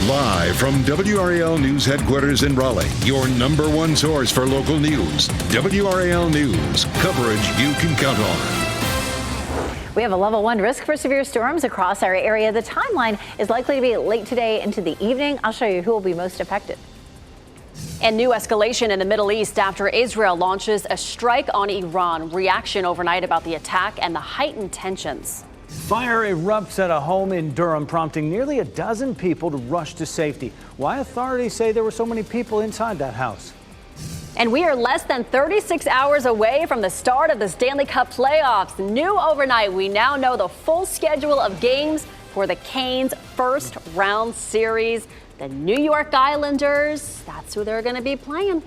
Live from WRAL News Headquarters in Raleigh, your number one source for local news. WRAL News, coverage you can count on. We have a level 1 risk for severe storms across our area. The timeline is likely to be late today into the evening. I'll show you who will be most affected. And new escalation in the Middle East after Israel launches a strike on Iran. Reaction overnight about the attack and the heightened tensions. Fire erupts at a home in Durham, prompting nearly a dozen people to rush to safety. Why authorities say there were so many people inside that house. And we are less than 36 hours away from the start of the Stanley Cup playoffs. New overnight, we now know the full schedule of games for the Canes' first round series. The New York Islanders, that's who they're going to be playing.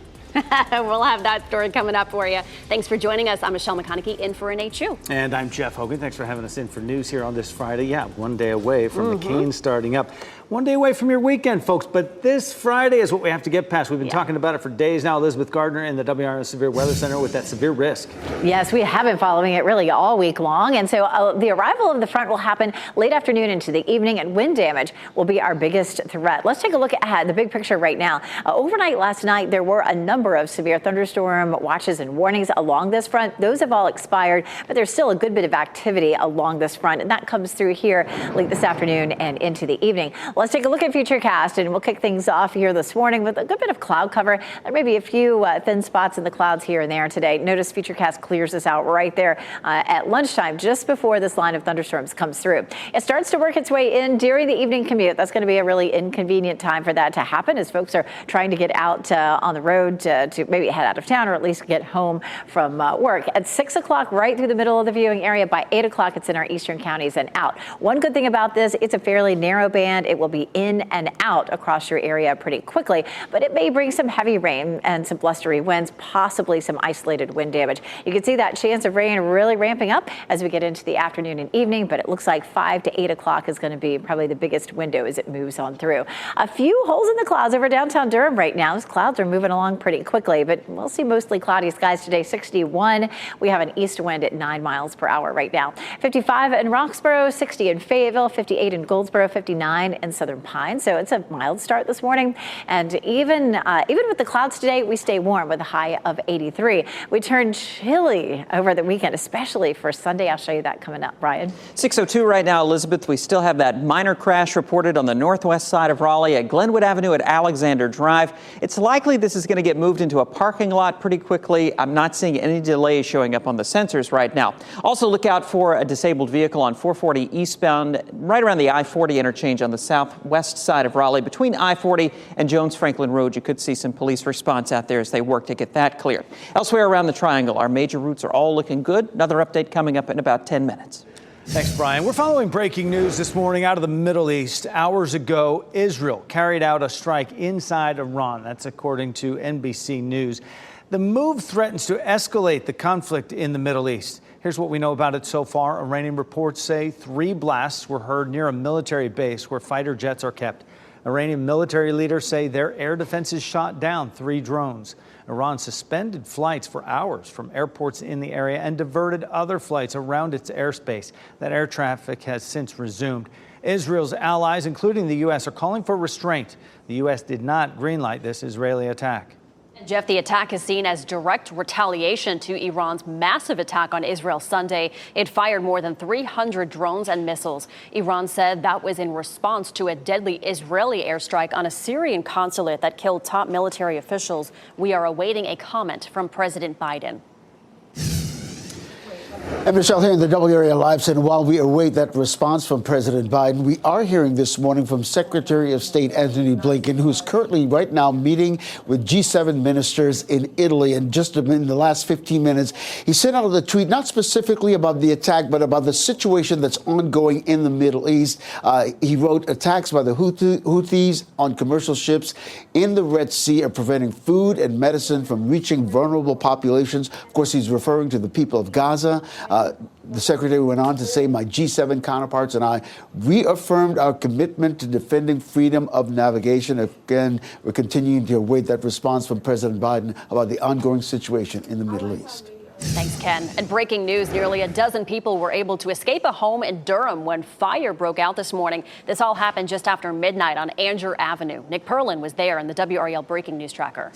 We'll have that story coming up for you. Thanks for joining us. I'm Michelle McConaughey in for NHU. And I'm Jeff Hogan. Thanks for having us in for news here on this Friday. Yeah, one day away from the Canes starting up. One day away from your weekend, folks. But this Friday is what we have to get past. We've been talking about it for days now. Elizabeth Gardner in the WRAL Severe Weather Center with that severe risk. Yes, we have been following it really all week long. And so the arrival of the front will happen late afternoon into the evening, and wind damage will be our biggest threat. Let's take a look at the big picture right now. Overnight last night, there were a number of severe thunderstorm watches and warnings along this front. Those have all expired, but there's still a good bit of activity along this front, and that comes through here late this afternoon and into the evening. Let's take a look at Futurecast, and we'll kick things off here this morning with a good bit of cloud cover. There may be a few thin spots in the clouds here and there today. Notice Futurecast clears us out right there at lunchtime, just before this line of thunderstorms comes through. It starts to work its way in during the evening commute. That's going to be a really inconvenient time for that to happen as folks are trying to get out on the road to maybe head out of town or at least get home from work. At 6 o'clock, right through the middle of the viewing area. By 8 o'clock, it's in our eastern counties and out. One good thing about this, it's a fairly narrow band. It will be in and out across your area pretty quickly, but it may bring some heavy rain and some blustery winds, possibly some isolated wind damage. You can see that chance of rain really ramping up as we get into the afternoon and evening, but it looks like 5 to 8 o'clock is going to be probably the biggest window as it moves on through. A few holes in the clouds over downtown Durham right now. Those clouds are moving along pretty quickly, but we'll see mostly cloudy skies today. 61. We have an east wind at 9 miles per hour right now. 55 in Roxborough, 60 in Fayetteville, 58 in Goldsboro, 59 in Southern Pines. So it's a mild start this morning. And even with the clouds today, we stay warm with a high of 83. We turn chilly over the weekend, especially for Sunday. I'll show you that coming up. Brian. 6:02 right now, Elizabeth. We still have that minor crash reported on the northwest side of Raleigh at Glenwood Avenue at Alexander Drive. It's likely this is going to get moved into a parking lot pretty quickly. I'm not seeing any delays showing up on the sensors right now. Also, look out for a disabled vehicle on 440 eastbound right around the I-40 interchange on the southwest side of Raleigh. Between I-40 and Jones-Franklin Road, you could see some police response out there as they work to get that clear. Elsewhere around the triangle, our major routes are all looking good. Another update coming up in about 10 minutes. Thanks, Brian. We're following breaking news this morning out of the Middle East. Hours ago, Israel carried out a strike inside Iran. That's according to NBC News. The move threatens to escalate the conflict in the Middle East. Here's what we know about it so far. Iranian reports say 3 blasts were heard near a military base where fighter jets are kept. Iranian military leaders say their air defenses shot down 3 drones. Iran suspended flights for hours from airports in the area and diverted other flights around its airspace. That air traffic has since resumed. Israel's allies, including the U.S., are calling for restraint. The U.S. did not greenlight this Israeli attack. Jeff, the attack is seen as direct retaliation to Iran's massive attack on Israel Sunday. It fired more than 300 drones and missiles. Iran said that was in response to a deadly Israeli airstrike on a Syrian consulate that killed top military officials. We are awaiting a comment from President Biden. And Michelle here in the WRAL Live Center. While we await that response from President Biden, we are hearing this morning from Secretary of State Antony Blinken, who's currently right now meeting with G7 ministers in Italy. And just in the last 15 minutes, he sent out a tweet, not specifically about the attack, but about the situation that's ongoing in the Middle East. He wrote, attacks by the Houthis on commercial ships in the Red Sea are preventing food and medicine from reaching vulnerable populations. Of course, he's referring to the people of Gaza. The secretary went on to say, my G7 counterparts and I reaffirmed our commitment to defending freedom of navigation. Again, we're continuing to await that response from President Biden about the ongoing situation in the Middle East. Thanks, Ken. And breaking news, nearly a dozen people were able to escape a home in Durham when fire broke out this morning. This all happened just after midnight on Andrew Avenue. Nick Perlin was there in the WRAL Breaking News Tracker.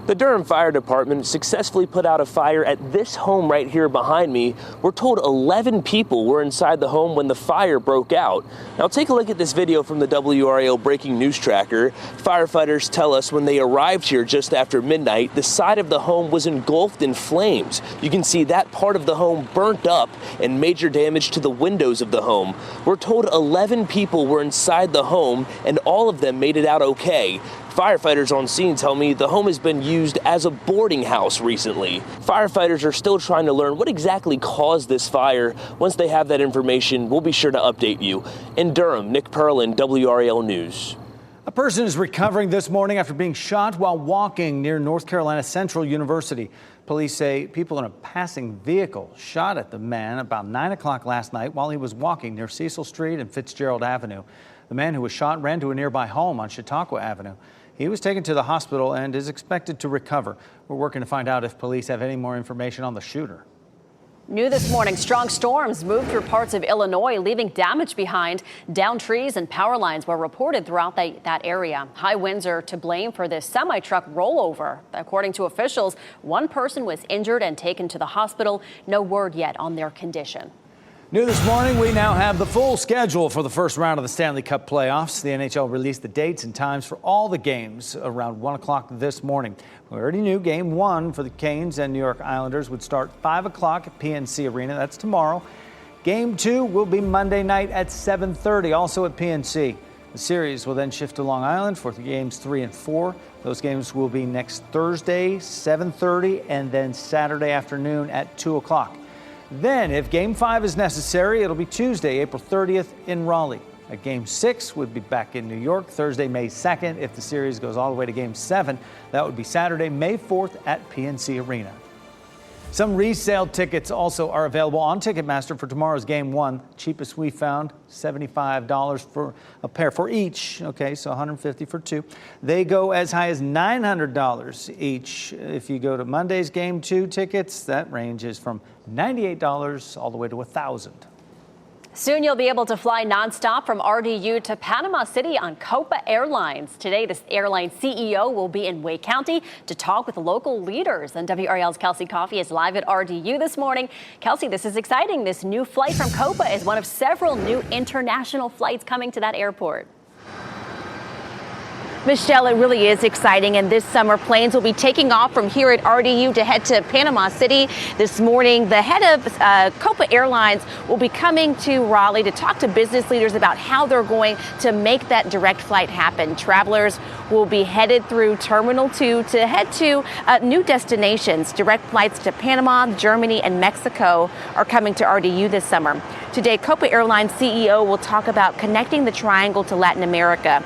The Durham Fire Department successfully put out a fire at this home right here behind me. We're told 11 people were inside the home when the fire broke out. Now take a look at this video from the WRAL Breaking News Tracker. Firefighters tell us when they arrived here just after midnight, the side of the home was engulfed in flames. You can see that part of the home burnt up and major damage to the windows of the home. We're told 11 people were inside the home and all of them made it out okay. Firefighters on scene tell me the home has been used as a boarding house recently. Firefighters are still trying to learn what exactly caused this fire. Once they have that information, we'll be sure to update you. In Durham, Nick Perlin, WRAL News. A person is recovering this morning after being shot while walking near North Carolina Central University. Police say people in a passing vehicle shot at the man about 9 o'clock last night while he was walking near Cecil Street and Fitzgerald Avenue. The man who was shot ran to a nearby home on Chautauqua Avenue. He was taken to the hospital and is expected to recover. We're working to find out if police have any more information on the shooter. New this morning, strong storms moved through parts of Illinois, leaving damage behind. Downed trees and power lines were reported throughout that area. High winds are to blame for this semi-truck rollover. According to officials, one person was injured and taken to the hospital. No word yet on their condition. New this morning, we now have the full schedule for the first round of the Stanley Cup playoffs. The NHL released the dates and times for all the games around 1 o'clock this morning. We already knew Game 1 for the Canes and New York Islanders would start 5 o'clock at PNC Arena. That's tomorrow. Game 2 will be Monday night at 7:30, also at PNC. The series will then shift to Long Island for Games 3 and 4. Those games will be next Thursday, 7:30, and then Saturday afternoon at 2 o'clock. Then, if Game 5 is necessary, it'll be Tuesday, April 30th in Raleigh. At Game 6 would be back in New York Thursday, May 2nd. If the series goes all the way to Game 7, that would be Saturday, May 4th at PNC Arena. Some resale tickets also are available on Ticketmaster for tomorrow's Game 1. Cheapest we found, $75 for a pair for each. Okay, so $150 for two. They go as high as $900 each. If you go to Monday's Game 2 tickets, that range is from $98 all the way to $1,000. Soon you'll be able to fly nonstop from RDU to Panama City on Copa Airlines. Today, this airline CEO will be in Wake County to talk with local leaders. And WRAL's Kelsey Coffey is live at RDU this morning. Kelsey, this is exciting. This new flight from Copa is one of several new international flights coming to that airport. Michelle, it really is exciting, and this summer planes will be taking off from here at RDU to head to Panama City this morning. The head of Copa Airlines will be coming to Raleigh to talk to business leaders about how they're going to make that direct flight happen. Travelers will be headed through Terminal 2 to head to new destinations. Direct flights to Panama, Germany, and Mexico are coming to RDU this summer. Today, Copa Airlines CEO will talk about connecting the triangle to Latin America.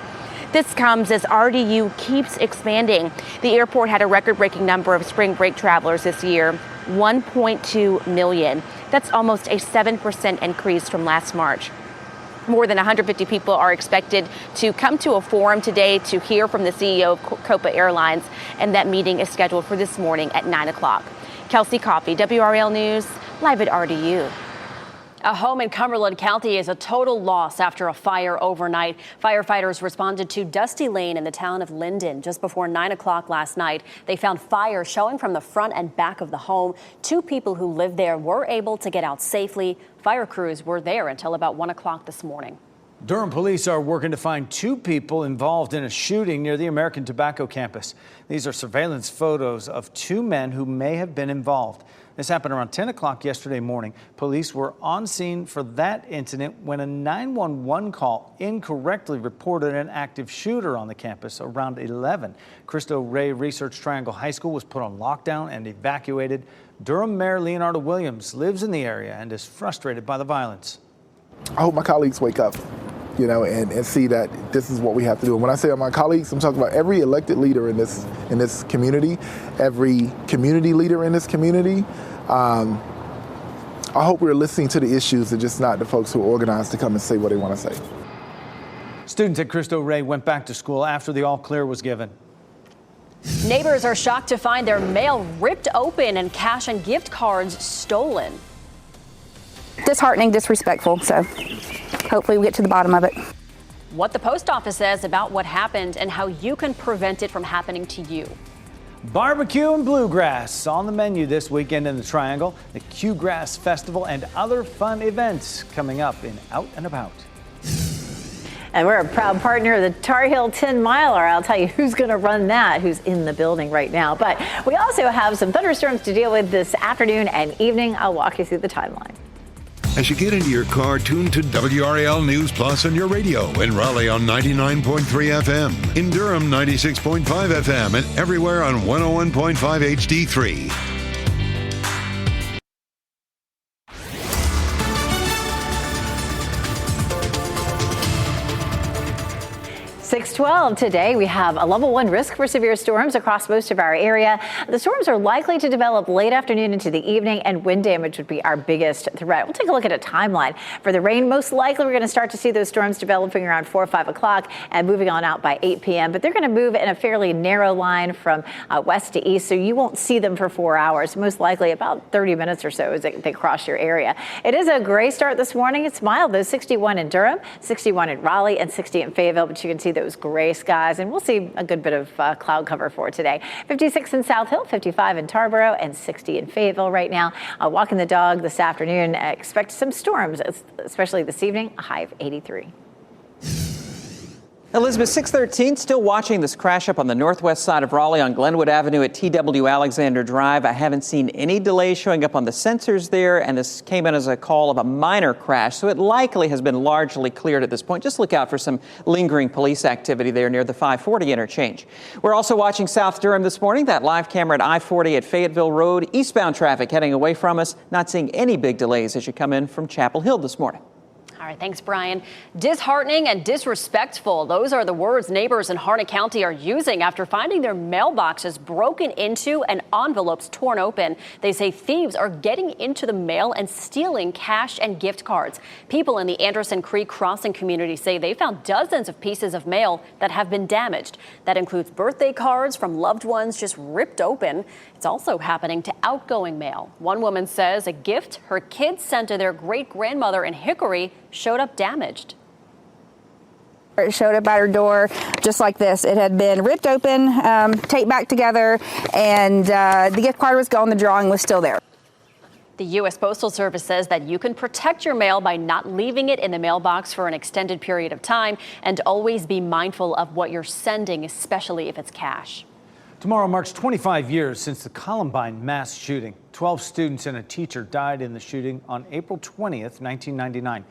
This comes as RDU keeps expanding. The airport had a record-breaking number of spring break travelers this year, 1.2 million. That's almost a 7% increase from last March. More than 150 people are expected to come to a forum today to hear from the CEO of Copa Airlines, and that meeting is scheduled for this morning at 9 o'clock. Kelsey Coffey, WRAL News, live at RDU. A home in Cumberland County is a total loss after a fire overnight. Firefighters responded to Dusty Lane in the town of Linden just before 9 o'clock last night. They found fire showing from the front and back of the home. Two people who lived there were able to get out safely. Fire crews were there until about 1 o'clock this morning. Durham police are working to find two people involved in a shooting near the American Tobacco campus. These are surveillance photos of two men who may have been involved. This happened around 10 o'clock yesterday morning. Police were on scene for that incident when a 911 call incorrectly reported an active shooter on the campus around 11. Cristo Rey Research Triangle High School was put on lockdown and evacuated. Durham Mayor Leonardo Williams lives in the area and is frustrated by the violence. I hope my colleagues wake up, and see that this is what we have to do. And when I say my colleagues, I'm talking about every elected leader in this community, every community leader in this community. I hope we're listening to the issues and just not the folks who are organized to come and say what they want to say. Students at Cristo Rey went back to school after the all clear was given. Neighbors are shocked to find their mail ripped open and cash and gift cards stolen. Disheartening, disrespectful, so hopefully we get to the bottom of it. What the post office says about what happened and how you can prevent it from happening to you. Barbecue and bluegrass on the menu this weekend in the Triangle. The Q-Grass Festival and other fun events coming up in Out and About. And we're a proud partner of the Tar Heel 10 Miler. I'll tell you who's going to run that, who's in the building right now. But we also have some thunderstorms to deal with this afternoon and evening. I'll walk you through the timeline. As you get into your car, tune to WRAL News Plus on your radio. In Raleigh on 99.3 FM. In Durham, 96.5 FM. And everywhere on 101.5 HD3. 6:12 today. We have a level 1 risk for severe storms across most of our area. The storms are likely to develop late afternoon into the evening, and wind damage would be our biggest threat. We'll take a look at a timeline for the rain. Most likely we're going to start to see those storms developing around 4 or 5 o'clock and moving on out by 8 p.m. But they're going to move in a fairly narrow line from west to east, so you won't see them for 4 hours. Most likely about 30 minutes or so as they cross your area. It is a gray start this morning. It's mild though. 61 in Durham, 61 in Raleigh, and 60 in Fayetteville. But you can see those gray skies, and we'll see a good bit of cloud cover for today. 56 in South Hill, 55 in Tarboro, and 60 in Fayetteville right now. Walking the dog this afternoon. Expect some storms, especially this evening. A high of 83. Elizabeth, 613, still watching this crash up on the northwest side of Raleigh on Glenwood Avenue at TW Alexander Drive. I haven't seen any delays showing up on the sensors there, and this came in as a call of a minor crash, so it likely has been largely cleared at this point. Just look out for some lingering police activity there near the 540 interchange. We're also watching South Durham this morning, that live camera at I-40 at Fayetteville Road. Eastbound traffic heading away from us, not seeing any big delays as you come in from Chapel Hill this morning. All right, thanks, Brian. Disheartening and disrespectful. Those are the words neighbors in Harnett County are using after finding their mailboxes broken into and envelopes torn open. They say thieves are getting into the mail and stealing cash and gift cards. People in the Anderson Creek Crossing community say they found dozens of pieces of mail that have been damaged. That includes birthday cards from loved ones just ripped open. It's also happening to outgoing mail. One woman says a gift her kids sent to their great-grandmother in Hickory showed up damaged. It showed up at her door just like this. It had been ripped open, taped back together, and the gift card was gone. The drawing was still there. The U.S. Postal Service says that you can protect your mail by not leaving it in the mailbox for an extended period of time, and always be mindful of what you're sending, especially if it's cash. Tomorrow marks 25 years since the Columbine mass shooting. 12 students and a teacher died in the shooting on April 20th, 1999.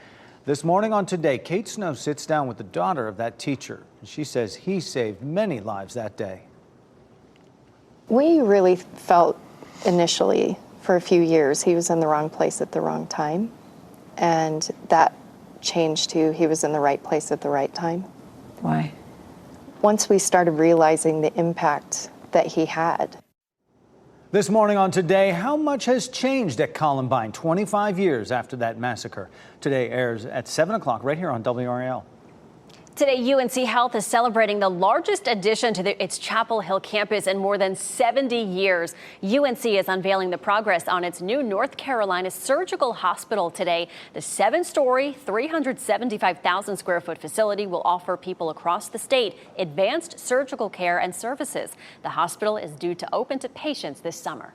This morning on Today, Kate Snow sits down with the daughter of that teacher. She says he saved many lives that day. We really felt initially for a few years he was in the wrong place at the wrong time. And that changed to he was in the right place at the right time. Why? Once we started realizing the impact that he had. This morning on Today, how much has changed at Columbine 25 years after that massacre? Today airs at 7 o'clock right here on WRAL. Today, UNC Health is celebrating the largest addition to its Chapel Hill campus in more than 70 years. UNC is unveiling the progress on its new North Carolina Surgical Hospital today. The 7-story, 375,000 square foot facility will offer people across the state advanced surgical care and services. The hospital is due to open to patients this summer.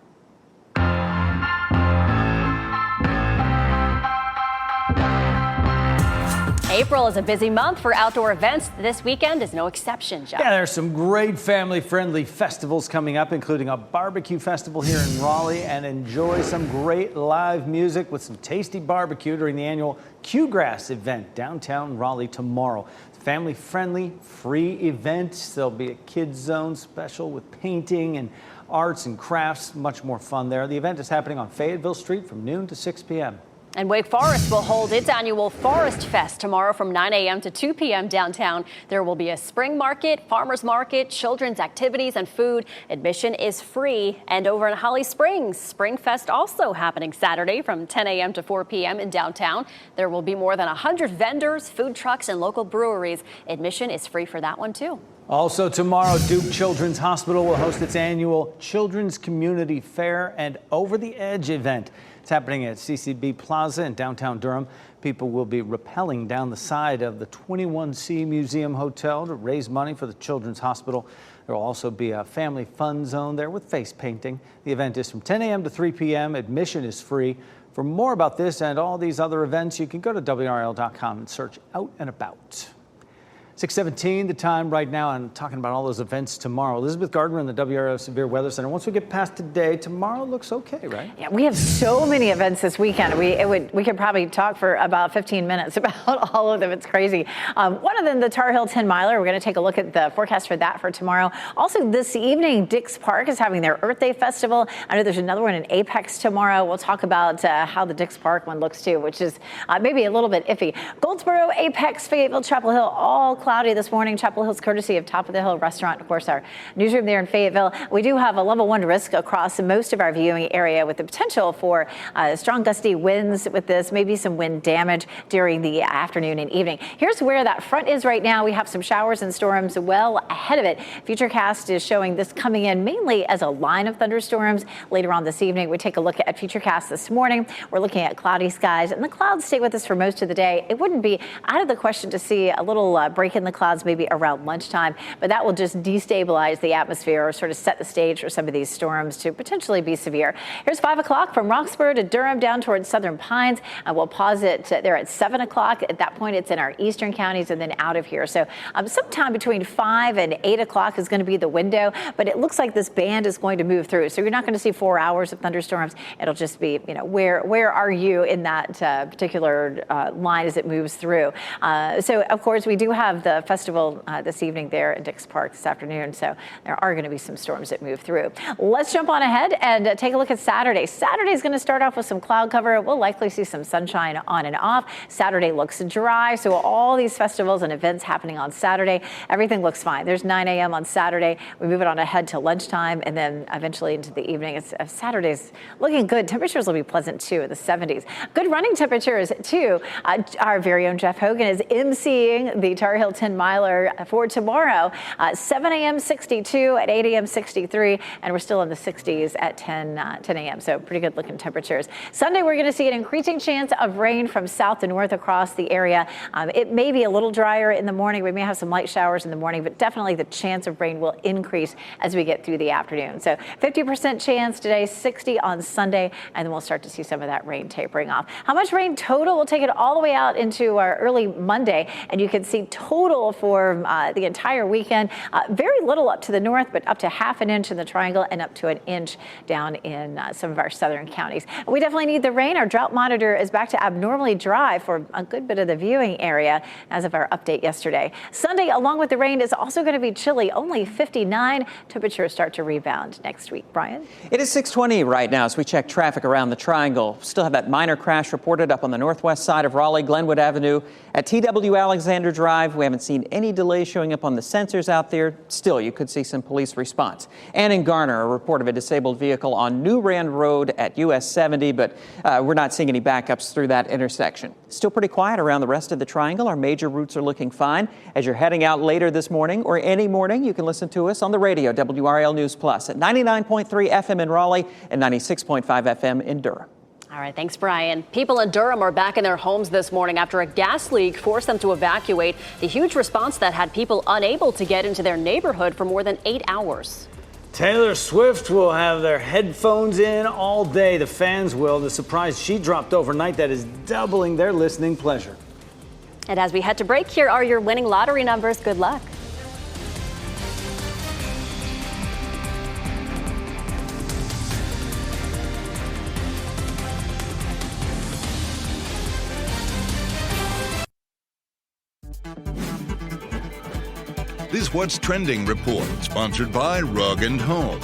April is a busy month for outdoor events. This weekend is no exception, Jeff. Yeah, there's some great family-friendly festivals coming up, including a barbecue festival here in Raleigh, and enjoy some great live music with some tasty barbecue during the annual Q-Grass event downtown Raleigh tomorrow. Family-friendly, free event. There'll be a kids zone special with painting and arts and crafts. Much more fun there. The event is happening on Fayetteville Street from noon to 6 p.m. And Wake Forest will hold its annual Forest Fest tomorrow from 9 a.m. to 2 p.m. downtown. There will be a spring market, farmers market, children's activities and food. Admission is free. And over in Holly Springs, Spring Fest also happening Saturday from 10 a.m. to 4 p.m. in downtown. There will be more than 100 vendors, food trucks, and local breweries. Admission is free for that one, too. Also tomorrow, Duke Children's Hospital will host its annual Children's Community Fair and Over the Edge event. It's happening at CCB Plaza in downtown Durham. People will be rappelling down the side of the 21C Museum Hotel to raise money for the Children's Hospital. There will also be a family fun zone there with face painting. The event is from 10 a.m. to 3 p.m. Admission is free. For more about this and all these other events, you can go to WRAL.com and search Out and About. 6:17, the time right now. I'm talking about all those events tomorrow. Elizabeth Gardner in the WRAL Severe Weather Center. Once we get past today, tomorrow looks okay, right? Yeah, we have so many events this weekend. We could probably talk for about 15 minutes about all of them. It's crazy. One of them, the Tar Heel 10 miler. We're going to take a look at the forecast for that for tomorrow. Also this evening, Dix Park is having their Earth Day Festival. I know there's another one in Apex tomorrow. We'll talk about how the Dix Park one looks too, which is maybe a little bit iffy. Goldsboro, Apex, Fayetteville, Chapel Hill, all cloudy this morning. Chapel Hill's courtesy of Top of the Hill Restaurant, of course, our newsroom there in Fayetteville. We do have a level 1 risk across most of our viewing area with the potential for strong gusty winds with this, maybe some wind damage during the afternoon and evening. Here's where that front is right now. We have some showers and storms well ahead of it. Futurecast is showing this coming in mainly as a line of thunderstorms. Later on this evening, we take a look at Futurecast this morning. We're looking at cloudy skies, and the clouds stay with us for most of the day. It wouldn't be out of the question to see a little break in the clouds maybe around lunchtime, but that will just destabilize the atmosphere or sort of set the stage for some of these storms to potentially be severe. Here's 5 o'clock from Roxborough to Durham down towards Southern Pines. We'll pause it there at 7 o'clock. At that point, it's in our eastern counties and then out of here. So sometime between 5 and 8 o'clock is going to be the window, but it looks like this band is going to move through. So you're not going to see 4 hours of thunderstorms. It'll just be, where are you in that particular line as it moves through. So, of course, we do have the festival this evening there in Dix Park this afternoon. So there are going to be some storms that move through. Let's jump on ahead and take a look at Saturday. Saturday is going to start off with some cloud cover. We'll likely see some sunshine on and off. Saturday looks dry. So all these festivals and events happening on Saturday, everything looks fine. There's 9 a.m. on Saturday. We move it on ahead to lunchtime and then eventually into the evening. Saturday's looking good. Temperatures will be pleasant too in the 70s. Good running temperatures too. Our very own Jeff Hogan is emceeing the Tar Heel 10 miler for tomorrow. 7 a.m. 62, at 8 a.m. 63, and we're still in the 60s at 10 a.m. So pretty good looking temperatures. Sunday, we're going to see an increasing chance of rain from south to north across the area. It may be a little drier in the morning. We may have some light showers in the morning, but definitely the chance of rain will increase as we get through the afternoon. So 50% chance today, 60 on Sunday, and then we'll start to see some of that rain tapering off. How much rain total? We'll take it all the way out into our early Monday, and you can see total for the entire weekend. Very little up to the north, but up to ½ an inch in the Triangle and up to an inch down in some of our southern counties. We definitely need the rain. Our drought monitor is back to abnormally dry for a good bit of the viewing area as of our update yesterday. Sunday, along with the rain, is also going to be chilly, only 59. Temperatures start to rebound next week. Brian? It is 6:20 right now as we check traffic around the Triangle. Still have that minor crash reported up on the northwest side of Raleigh, Glenwood Avenue at TW Alexander Drive. We haven't seen any delay showing up on the sensors out there. Still, you could see some police response. And in Garner, a report of a disabled vehicle on New Rand Road at US 70, but we're not seeing any backups through that intersection. Still pretty quiet around the rest of the Triangle. Our major routes are looking fine. As you're heading out later this morning or any morning, you can listen to us on the radio, WRAL News Plus at 99.3 FM in Raleigh and 96.5 FM in Durham. All right, thanks, Brian. People in Durham are back in their homes this morning after a gas leak forced them to evacuate. The huge response that had people unable to get into their neighborhood for more than 8 hours. Taylor Swift will have their headphones in all day. The fans will. The surprise she dropped overnight that is doubling their listening pleasure. And as we head to break, here are your winning lottery numbers. Good luck. This What's Trending report, sponsored by Rug & Home.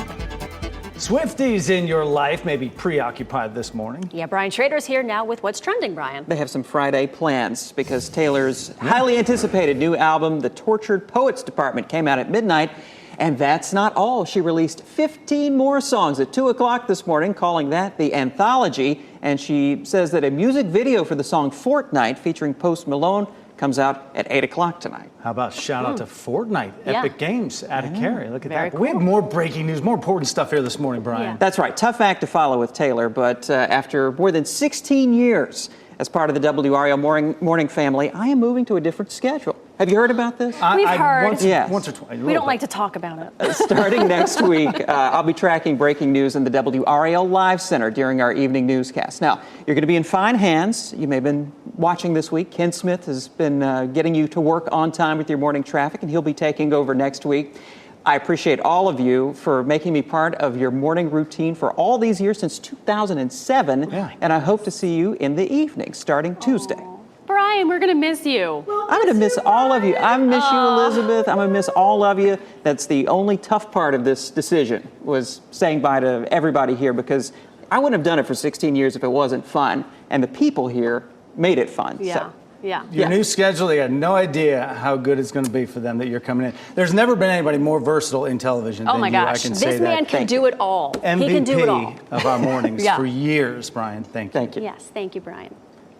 Swifties in your life may be preoccupied this morning. Yeah, Brian Schrader's here now with What's Trending, Brian. They have some Friday plans because Taylor's highly anticipated new album, The Tortured Poets Department, came out at midnight. And that's not all. She released 15 more songs at 2 o'clock this morning, calling that the anthology. And she says that a music video for the song Fortnight, featuring Post Malone, comes out at 8 o'clock tonight. How about shout out to Fortnite, Yeah. Epic Games out of Cary. Look at Very that. But we have more breaking news, more important stuff here this morning, Brian. Yeah. That's right. Tough act to follow with Taylor, but after more than 16 years as part of the WRAL morning family, I am moving to a different schedule. Have you heard about this? We've heard. Once or twice. We don't like to talk about it. Starting next week, I'll be tracking breaking news in the WRAL Live Center during our evening newscast. Now, you're going to be in fine hands. You may have been watching this week. Ken Smith has been getting you to work on time with your morning traffic, and he'll be taking over next week. I appreciate all of you for making me part of your morning routine for all these years since 2007, and I hope to see you in the evening starting Tuesday. Brian, we're going to miss you. I'm going to miss all of you. I miss you, Elizabeth. I'm going to miss all of you. That's the only tough part of this decision, was saying bye to everybody here, because I wouldn't have done it for 16 years if it wasn't fun, and the people here made it fun. Yeah. So. Yeah. Your new schedule, they got no idea how good it's going to be for them that you're coming in. There's never been anybody more versatile in television Oh than my you. I gosh. can say This man can do it all. MVP He can do it all. of our mornings Yeah. for years, Brian. Thank you. Thank you. Yes. Thank you, Brian.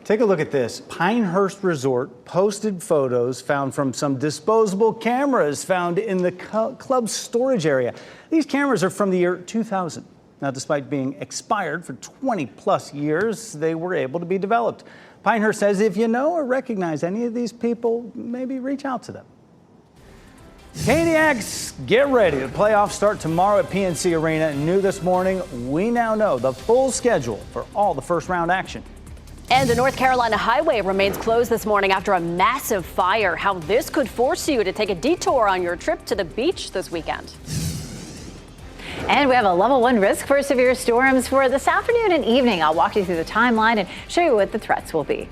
Take a look at this. Pinehurst Resort posted photos found from some disposable cameras found in the club's storage area. These cameras are from the year 2000. Now, despite being expired for 20 plus years, they were able to be developed. Pinehurst says if you know or recognize any of these people, maybe reach out to them. Caniacs, get ready. The playoffs start tomorrow at PNC Arena. New this morning, we now know the full schedule for all the first round action. And the North Carolina highway remains closed this morning after a massive fire. How this could force you to take a detour on your trip to the beach this weekend. And we have a level 1 risk for severe storms for this afternoon and evening. I'll walk you through the timeline and show you what the threats will be.